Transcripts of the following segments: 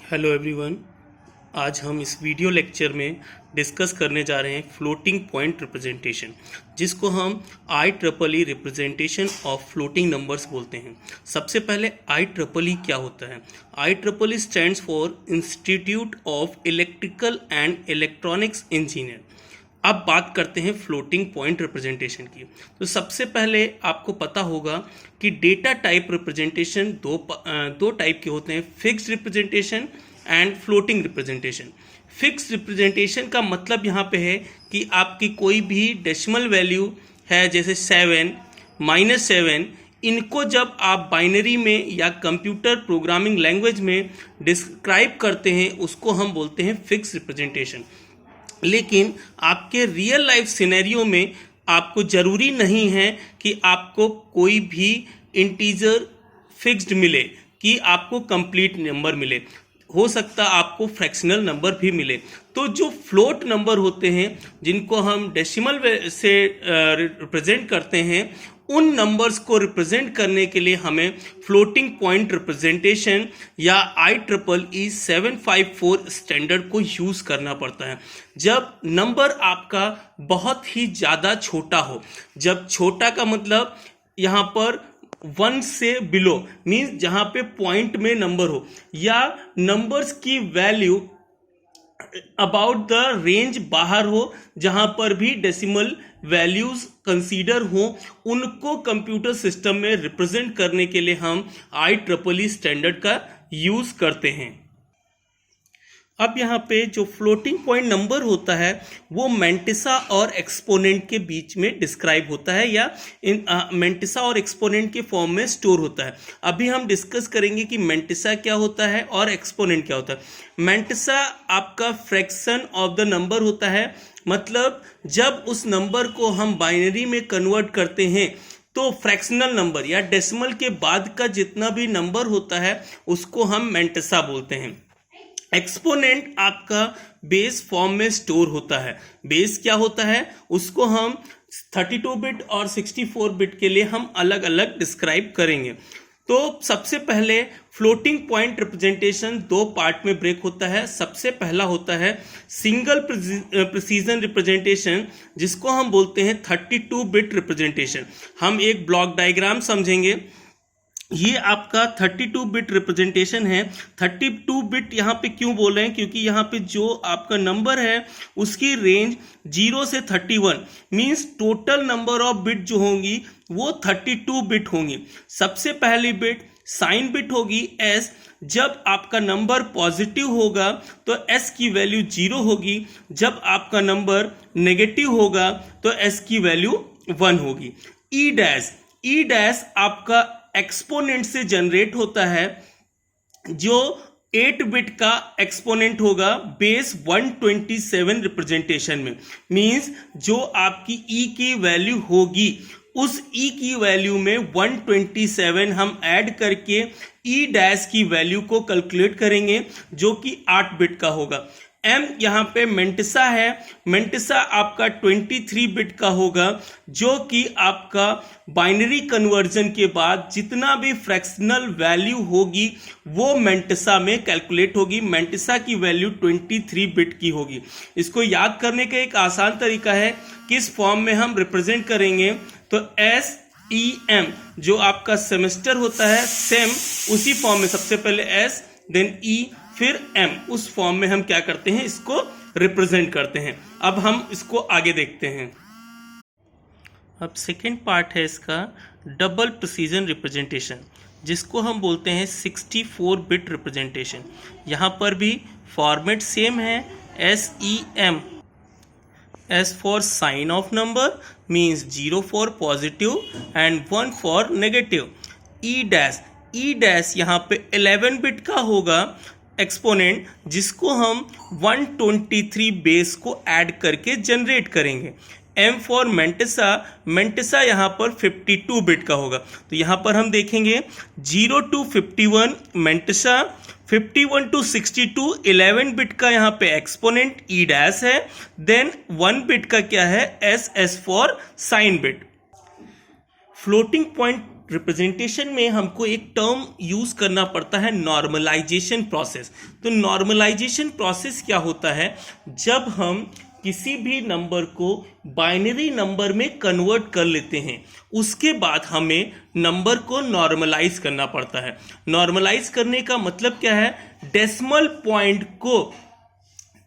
Hello everyone. आज हम इस वीडियो लेक्चर में डिस्कस करने जा रहे हैं फ्लोटिंग पॉइंट रिप्रेजेंटेशन, जिसको हम IEEE representation of floating numbers बोलते हैं। सबसे पहले IEEE क्या होता है? IEEE stands for institute of electrical and electronics engineer. अब बात करते हैं फ्लोटिंग पॉइंट रिप्रेजेंटेशन की। तो सबसे पहले आपको पता होगा कि डेटा टाइप रिप्रेजेंटेशन दो टाइप के होते हैं, fixed representation and floating representation. Fixed representation का मतलब यहाँ पे है कि आपकी कोई भी डेसिमल वैल्यू है, जैसे 7, -7, इनको जब आप बाइनरी में या कंप्यूटर प्रोग्रामिंग लैंग्वेज में डिस्क्राइब करते हैं, उसको हम बोलते हैं फिक्स्ड रिप्रेजेंटेशन। लेकिन आपके रियल लाइफ सिनेरियो में आपको ज़रूरी नहीं है कि आपको कोई भी इंटीजर फिक्स्ड मिले, कि आपको कंप्लीट नंबर मिले। हो सकता आपको फ्रैक्शनल नंबर भी मिले। तो जो फ्लोट नंबर होते हैं, जिनको हम डेसिमल से रिप्रेजेंट करते हैं, उन नंबर्स को रिप्रेजेंट करने के लिए हमें फ्लोटिंग पॉइंट रिप्रेजेंटेशन या IEEE 754 स्टैंडर्ड को यूज़ करना पड़ता है। जब नंबर आपका बहुत ही ज़्यादा छोटा हो, जब छोटा का मतलब यहाँ पर 1 से बिलो मीन्स जहाँ पे पॉइंट में नंबर हो, या नंबर्स की वैल्यू अबाउट द रेंज बाहर हो, जहां पर भी डेसिमल वैल्यूज कंसीडर हो, उनको कंप्यूटर सिस्टम में रिप्रेजेंट करने के लिए हम IEEE स्टैंडर्ड का यूज करते हैं। अब यहाँ पे जो फ्लोटिंग पॉइंट नंबर होता है, वो मेंटिसा और एक्सपोनेंट के बीच में डिस्क्राइब होता है, या इन मेंटिसा और एक्सपोनेंट के फॉर्म में स्टोर होता है। अभी हम डिस्कस करेंगे कि मेंटिसा क्या होता है और एक्सपोनेंट क्या होता है। मेंटिसा आपका फ्रैक्शन ऑफ द नंबर होता है, मतलब जब उस नंबर को हम बाइनरी में कन्वर्ट करते हैं तो फ्रैक्शनल नंबर या डेसिमल के बाद का जितना भी नंबर होता है, उसको हम मेंटिसा बोलते हैं। एक्सपोनेंट आपका बेस फॉर्म में स्टोर होता है। बेस क्या होता है, उसको हम 32 बिट और 64 बिट के लिए हम अलग अलग डिस्क्राइब करेंगे। तो सबसे पहले फ्लोटिंग पॉइंट रिप्रेजेंटेशन दो पार्ट में ब्रेक होता है। सबसे पहला होता है सिंगल प्रिसीजन रिप्रेजेंटेशन, जिसको हम बोलते हैं 32 बिट रिप्रेजेंटेशन। हम एक ब्लॉक डायग्राम समझेंगे। ये आपका 32 बिट रिप्रेजेंटेशन है। 32 बिट यहाँ पे क्यों बोल रहे हैं, क्योंकि यहाँ पे जो आपका नंबर है उसकी रेंज 0 से 31 means total number of bit जो होंगी वो 32 बिट होंगी। सबसे पहली बिट साइन बिट होगी S। जब आपका नंबर पॉजिटिव होगा तो S की वैल्यू 0 होगी, जब आपका नंबर नेगेटिव होगा तो S की वैल्यू 1 होगी। ई डैश आपका एक्सपोनेंट से जनरेट होता है, जो 8 बिट का एक्सपोनेंट होगा बेस 127 रिप्रेजेंटेशन में। मींस जो आपकी ई की वैल्यू होगी, उस ई की वैल्यू में 127 हम ऐड करके ई डैश की वैल्यू को कैलकुलेट करेंगे, जो कि 8 बिट का होगा। M यहाँ पे मेंटिसा है। मेंटिसा आपका 23 बिट का होगा, जो कि आपका बाइनरी कन्वर्जन के बाद जितना भी फ्रैक्शनल वैल्यू होगी वो मेंटिसा में कैलकुलेट होगी। मेंटिसा की वैल्यू 23 बिट की होगी। इसको याद करने का एक आसान तरीका है, किस फॉर्म में हम रिप्रेजेंट करेंगे। तो SEM जो आपका सेमेस्टर होता है, सेम उसी फॉर्म में सबसे पहले S देन E फिर M, उस फॉर्म में हम क्या करते हैं, इसको रिप्रेजेंट करते हैं। अब हम इसको आगे देखते हैं। अब सेकेंड पार्ट है इसका डबल प्रिसीजन रिप्रेजेंटेशन, जिसको हम बोलते हैं 64 बिट रिप्रेजेंटेशन। यहाँ पर भी फॉर्मेट सेम है, SEM। S for sign of number means 0 for positive and 1 for negative। E dash यहाँ पे 11 बिट का होगा एक्सपोनेंट, जिसको हम 123 बेस को ऐड करके जनरेट करेंगे। M फॉर मेंटिसा यहाँ पर 52 बिट का होगा। तो यहाँ पर हम देखेंगे 0 to 51 मेंटिसा, 51 to 62 11 बिट का यहाँ पे एक्सपोनेंट ई डैश है, देन 1 बिट का क्या है, S for sign bit. Floating point representation में हमको एक टर्म यूज करना पड़ता है, नॉर्मलाइजेशन प्रोसेस। तो नॉर्मलाइजेशन प्रोसेस क्या होता है, जब हम किसी भी नंबर को बाइनरी नंबर में कन्वर्ट कर लेते हैं, उसके बाद हमें नंबर को नॉर्मलाइज करना पड़ता है। नॉर्मलाइज करने का मतलब क्या है, डेसिमल पॉइंट को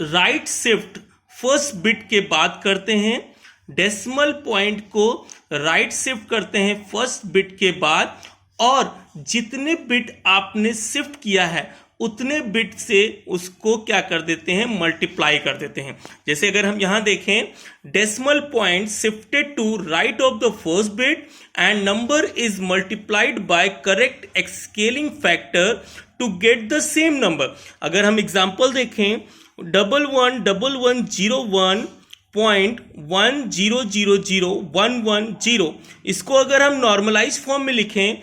राइट शिफ्ट फर्स्ट बिट के बाद करते हैं, डेसिमल पॉइंट को राइट शिफ्ट करते हैं फर्स्ट बिट के बाद, और जितने बिट आपने शिफ्ट किया है उतने बिट से उसको क्या कर देते हैं, मल्टीप्लाई कर देते हैं। जैसे अगर हम यहां देखें, decimal point shifted to right of the first bit and number is multiplied by correct scaling factor to get the same number. अगर हम एग्जांपल देखें, 111101.10000110, इसको अगर हम नॉर्मलाइज फॉर्म में लिखें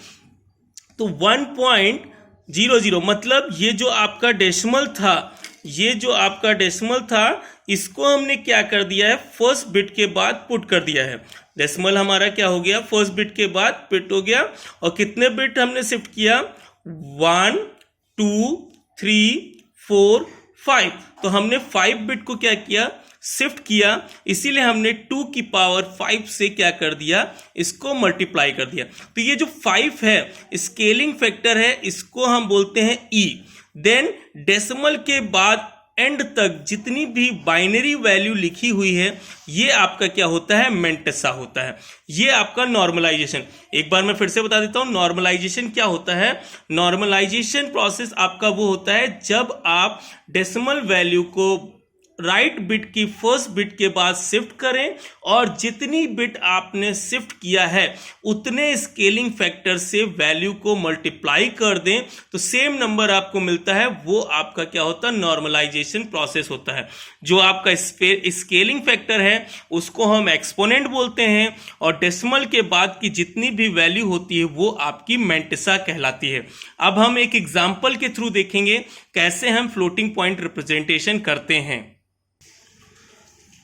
तो 1.00, मतलब ये जो आपका डेसिमल था, इसको हमने क्या कर दिया है, फर्स्ट बिट के बाद पुट कर दिया है। डेसिमल हमारा क्या हो गया, फर्स्ट बिट के बाद पुट हो गया, और कितने बिट हमने शिफ्ट किया, 1 2 3 4 5। तो हमने 5 बिट को क्या किया, शिफ्ट किया, इसीलिए हमने 2 की पावर 5 से क्या कर दिया, इसको मल्टीप्लाई कर दिया। तो ये जो 5 है स्केलिंग फैक्टर है, इसको हम बोलते हैं ई। देन डेसिमल के बाद एंड तक जितनी भी बाइनरी वैल्यू लिखी हुई है, ये आपका क्या होता है, मेंटेसा होता है। ये आपका नॉर्मलाइजेशन। एक बार मैं फिर से बता देता हूं, नॉर्मलाइजेशन क्या होता है। नॉर्मलाइजेशन प्रोसेस आपका वो होता है जब आप डेसिमल वैल्यू को राइट बिट की फर्स्ट बिट के बाद शिफ्ट करें, और जितनी बिट आपने शिफ्ट किया है उतने स्केलिंग फैक्टर से वैल्यू को मल्टीप्लाई कर दें, तो सेम नंबर आपको मिलता है। वो आपका क्या होता है, नॉर्मलाइजेशन प्रोसेस होता है। जो आपका स्केलिंग फैक्टर है उसको हम एक्सपोनेंट बोलते हैं, और डेसिमल के बाद की जितनी भी वैल्यू होती है वो आपकी मेंटेसा कहलाती है। अब हम एक एग्जाम्पल के थ्रू देखेंगे कैसे हम फ्लोटिंग पॉइंट रिप्रेजेंटेशन करते हैं।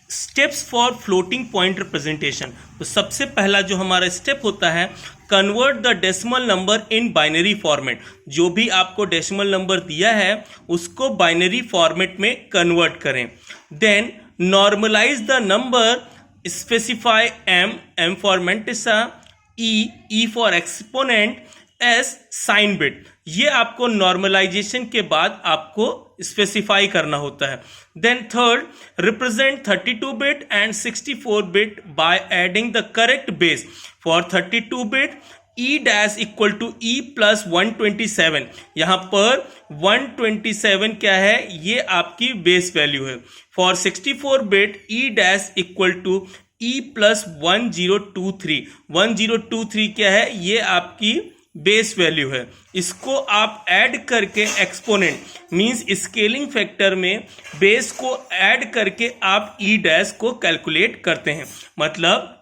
Steps for floating point representation. तो सबसे पहला जो हमारा स्टेप होता है, convert the decimal number in binary format. जो भी आपको डेसिमल नंबर दिया है उसको बाइनरी फॉर्मेट में कन्वर्ट करें। Then normalise the number, specify M for mantissa, E for exponent, S sign bit. ये आपको नॉर्मलाइजेशन के बाद आपको स्पेसिफाई करना होता है। Then third, represent 32 bit and 64 bit by adding the correct base. For 32 bit e dash equal to e plus 127। यहां पर 127 क्या है, ये आपकी बेस वैल्यू है। For 64 bit e dash equal to e plus 1023। 1023 क्या है, ये आपकी बेस वैल्यू है। इसको आप ऐड करके एक्सपोनेंट मींस स्केलिंग फैक्टर में बेस को ऐड करके आप ई डैश को कैलकुलेट करते हैं। मतलब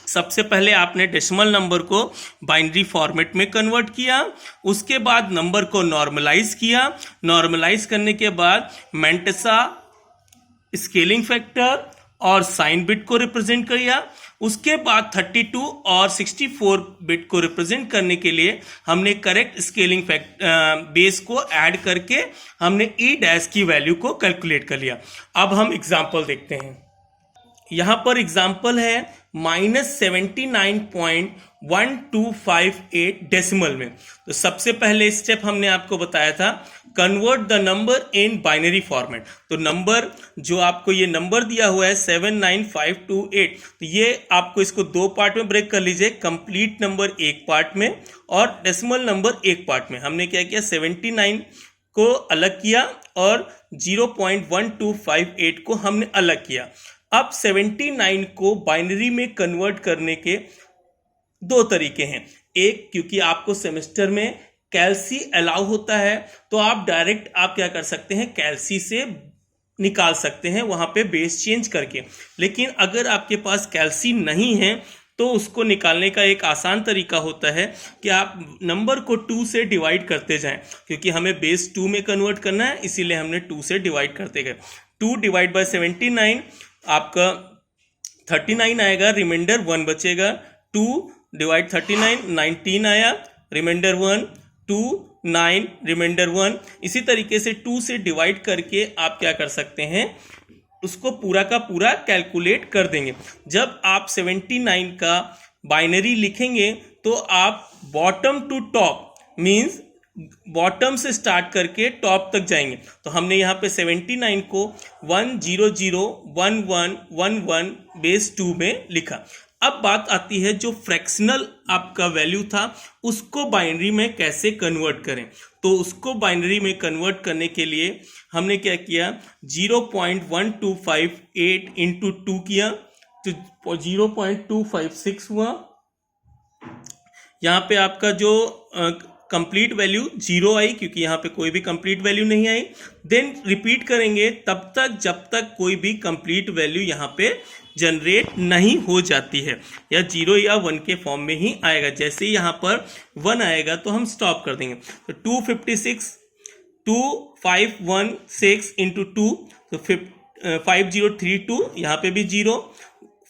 सबसे पहले आपने डेसिमल नंबर को बाइनरी फॉर्मेट में कन्वर्ट किया, उसके बाद नंबर को नॉर्मलाइज किया, नॉर्मलाइज करने के बाद मेंटेसा, स्केलिंग फैक्टर और साइन बिट को रिप्रेजेंट किया। उसके बाद 32 और 64 बिट को रिप्रेजेंट करने के लिए हमने करेक्ट स्केलिंग बेस को ऐड करके हमने ई डैश की वैल्यू को कैलकुलेट कर लिया। अब हम एग्जांपल देखते हैं। यहां पर एग्जांपल है -79.1258 डेसिमल में। तो सबसे पहले स्टेप हमने आपको बताया था, convert the number in binary format. तो नंबर जो आपको ये नंबर दिया हुआ है 79528, तो ये आपको इसको दो पार्ट में ब्रेक कर लीजिए। कंप्लीट नंबर एक पार्ट में और डेसिमल नंबर एक पार्ट में। हमने क्या किया, 79 को अलग किया और 0.1258 को हमने अलग किया। अब 79 को बाइनरी में कन्वर्ट करने के दो तरीके हैं। एक, क्योंकि आपको सेमेस्टर में कैलसी अलाउ होता है, तो आप डायरेक्ट आप क्या कर सकते हैं, कैलसी से निकाल सकते हैं वहां पे बेस चेंज करके। लेकिन अगर आपके पास कैलसी नहीं है तो उसको निकालने का एक आसान तरीका होता है कि आप नंबर को 2 से डिवाइड करते जाएं, क्योंकि हमें बेस 2 में कन्वर्ट करना है, इसीलिए हमने 2 से डिवाइड करते गए। 2 डिवाइड बाय 79 आपका 39 आएगा, रिमाइंडर 1 बचेगा। 2 डिवाइड 39, 19 आया, रिमाइंडर 1, 2, 9, रिमाइंडर 1। इसी तरीके से 2 से डिवाइड करके आप क्या कर सकते हैं, उसको पूरा का पूरा कैलकुलेट कर देंगे। जब आप 79 का बाइनरी लिखेंगे तो आप bottom to top means bottom से स्टार्ट करके टॉप तक जाएंगे। तो हमने यहाँ पे 79 को 1001111 बेस 2 में लिखा। अब बात आती है जो फ्रैक्शनल आपका वैल्यू था उसको बाइनरी में कैसे कन्वर्ट करें। तो उसको बाइनरी में कन्वर्ट करने के लिए हमने क्या किया, 0.1258 इंटू 2 किया तो 0.256 हुआ। यहाँ पे आपका जो कंप्लीट वैल्यू 0 आई क्योंकि यहाँ पे कोई भी कंप्लीट वैल्यू नहीं आई। देन रिपीट करेंगे तब तक जब तक कोई भी कंप्लीट वैल्यू यहाँ पे जनरेट नहीं हो जाती है, या 0 या 1 के फॉर्म में ही आएगा। जैसे ही यहाँ पर 1 आएगा तो हम स्टॉप कर देंगे। तो 256 2516 इंटू 2 तो 5032, यहाँ पे भी 0,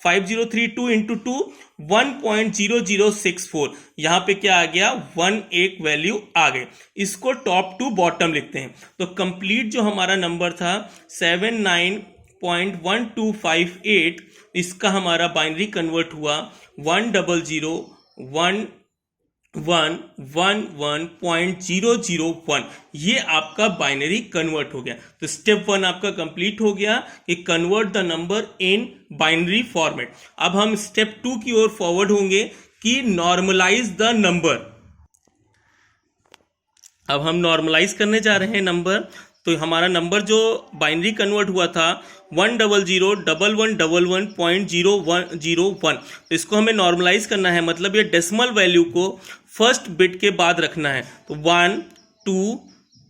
5032 इंटू 2 1.0064, यहाँ पे क्या आ गया, 1 एक वैल्यू आ गई। इसको टॉप टू बॉटम लिखते हैं। तो कंप्लीट जो हमारा नंबर था 79.1258, इसका हमारा बाइनरी कन्वर्ट हुआ 1001111.001। ये आपका बाइनरी कन्वर्ट हो गया। तो स्टेप 1 आपका कंप्लीट हो गया कि convert the number in binary format. अब हम स्टेप 2 की ओर फॉरवर्ड होंगे कि नॉर्मलाइज द नंबर। अब हम नॉर्मलाइज करने जा रहे हैं नंबर। तो हमारा नंबर जो बाइनरी कन्वर्ट हुआ था 1001111.0101, तो इसको हमें नॉर्मलाइज करना है, मतलब ये डेसिमल वैल्यू को फर्स्ट बिट के बाद रखना है। तो 1 2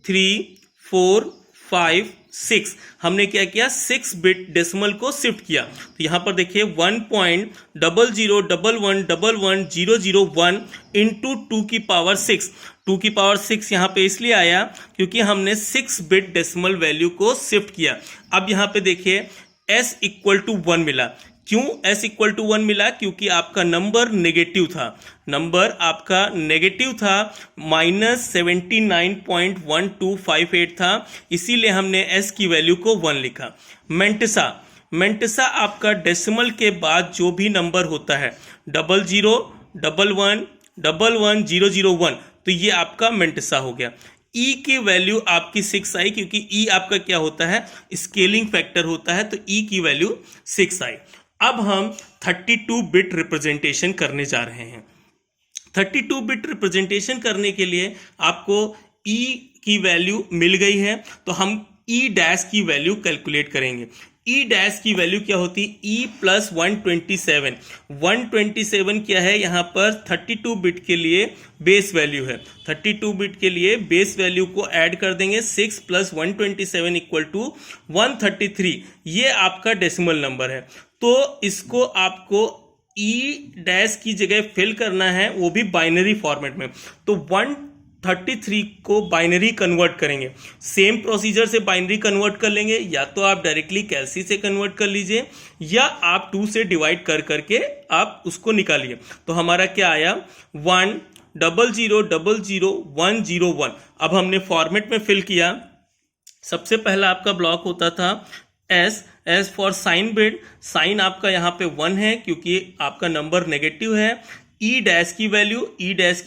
3 4 5 6 हमने क्या किया, 6 बिट डेसिमल को शिफ्ट किया। तो यहाँ पर देखिए 1.0011110001 इंटू 2 की पावर 6। 2 की पावर 6 यहाँ पे इसलिए आया क्योंकि हमने 6 बिट डेसिमल वैल्यू को शिफ्ट किया। अब यहाँ पे देखिए s इक्वल टू 1 मिला। क्यों s इक्वल टू 1 मिला? क्योंकि आपका नंबर नेगेटिव था। नंबर आपका नेगेटिव था, -79.1258 था, इसीलिए हमने s की वैल्यू को 1 लिखा। मेंटिसा आपका डेसिमल के बाद जो भी नंबर होता है 00, 11, 11001, तो ये आपका मेंटिसा हो गया। ई की वैल्यू आपकी 6 आई क्योंकि ई आपका क्या होता है, स्केलिंग फैक्टर होता है, तो ई की वैल्यू 6 आई। अब हम 32 बिट रिप्रेजेंटेशन करने जा रहे हैं। 32 बिट रिप्रेजेंटेशन करने के लिए आपको ई की वैल्यू मिल गई है, तो हम ई डैश की वैल्यू कैलकुलेट करेंगे। ई डैश की वैल्यू क्या होती है, ई प्लस 127। 127 क्या है, यहाँ पर 32 बिट के लिए बेस वैल्यू है। 32 बिट के लिए बेस वैल्यू को ऐड कर देंगे, 6 प्लस 127 इक्वल टू 133। ये आपका डेसिमल नंबर है। तो इसको आपको ई डैश की जगह फिल करना है, वो भी बाइनरी फॉर्मेट में। तो 133 को बाइनरी कन्वर्ट करेंगे। सेम प्रोसीजर से बाइनरी कन्वर्ट कर लेंगे, या तो आप डायरेक्टली कैलसी से कन्वर्ट कर लीजिए, या आप 2 से डिवाइड कर करके आप उसको निकालिए। तो हमारा क्या आया, 100000101। अब हमने फॉर्मेट में फिल किया। सबसे पहला आपका ब्लॉक होता था S for sign bit. Sign आपका यहाँ पे 1 है क्योंकि आपका नंबर नेगेटिव है। ई डैश की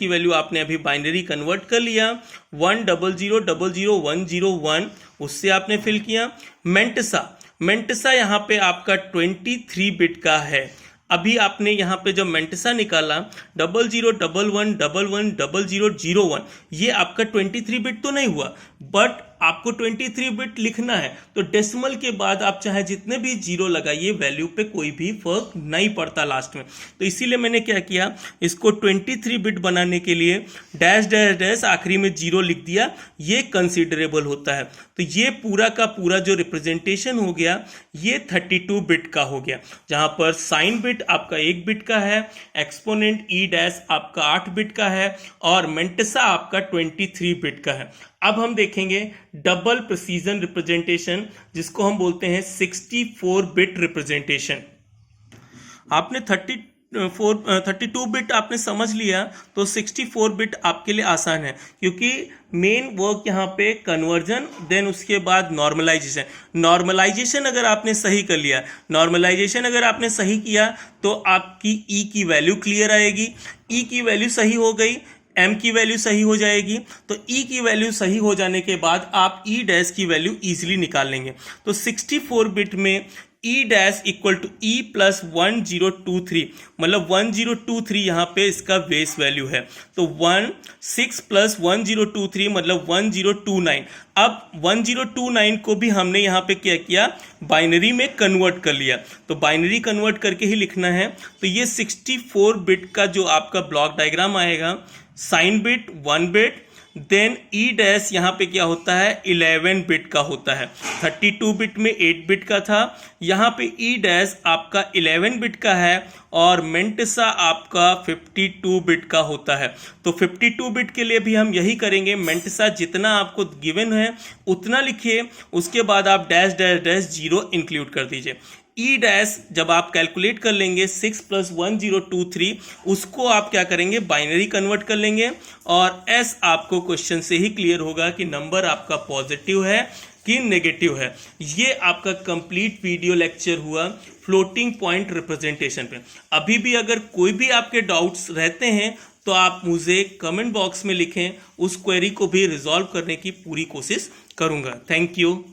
वैल्यू आपने अभी बाइनरी कन्वर्ट कर लिया, 100000101, उससे आपने फिल किया। मेंटिसा यहाँ पे आपका 23 बिट का है। अभी आपने यहाँ पे जब मेंटिसा निकाला 0011110001, ये आपका 23 बिट तो नहीं हुआ, बट आपको 23 बिट लिखना है। तो डेसिमल के बाद आप चाहे जितने भी जीरो लगाइए, वैल्यू पे कोई भी फर्क नहीं पड़ता लास्ट में। तो इसीलिए मैंने क्या किया, इसको 23 बिट बनाने के लिए डैश डैश डैश आखिरी में जीरो लिख दिया, ये कंसीडरेबल होता है। तो ये पूरा का पूरा जो रिप्रेजेंटेशन हो गया, ये 32 बिट का हो गया, जहां पर साइन बिट आपका 1 बिट का है, एक्सपोनेंट ई डैश आपका 8 बिट का है, और मेंटिसा आपका 23 बिट का है। अब हम देखेंगे डबल प्रिसीजन रिप्रेजेंटेशन, जिसको हम बोलते हैं 64 बिट रिप्रेजेंटेशन। आपने 32 बिट आपने समझ लिया तो 64 बिट आपके लिए आसान है, क्योंकि मेन वर्क यहाँ पे कन्वर्जन, देन उसके बाद नॉर्मलाइजेशन अगर आपने सही कर लिया, नॉर्मलाइजेशन अगर आपने सही किया तो आपकी ई की वैल्यू क्लियर आएगी। ई की वैल्यू सही हो गई, एम की वैल्यू सही हो जाएगी, तो ई की वैल्यू सही हो जाने के बाद आप ई डैश की वैल्यू इजीली निकाल लेंगे। तो 64 बिट में e dash equal to e plus 1023, मतलब 1023 यहाँ पे इसका बेस वैल्यू है, तो 6 प्लस 1023 मतलब 1029। अब 1029 को भी हमने यहाँ पे क्या किया, बाइनरी में कन्वर्ट कर लिया, तो बाइनरी कन्वर्ट करके ही लिखना है। तो ये 64 बिट का जो आपका ब्लॉक डायग्राम आएगा, sign bit 1 bit, then e dash यहाँ पे क्या होता है 11 बिट का होता है, 32 बिट में 8 बिट का था, यहाँ पे ई डैश आपका 11 बिट का है और मेंटिसा आपका 52 बिट का होता है। तो 52 बिट के लिए भी हम यही करेंगे, मेंटिसा जितना आपको गिवन है उतना लिखिए, उसके बाद आप डैश डैश डैश 0 इंक्लूड कर दीजिए। ई डैश जब आप कैलकुलेट कर लेंगे 6 प्लस 1023, उसको आप क्या करेंगे, बाइनरी कन्वर्ट कर लेंगे, और एस आपको क्वेश्चन से ही क्लियर होगा कि नंबर आपका पॉजिटिव है कि नेगेटिव है। ये आपका कंप्लीट वीडियो लेक्चर हुआ फ्लोटिंग पॉइंट रिप्रेजेंटेशन पे। अभी भी अगर कोई भी आपके डाउट्स रहते हैं तो आप मुझे कमेंट बॉक्स में लिखें, उस क्वेरी को भी रिजॉल्व करने की पूरी कोशिश करूंगा। Thank you.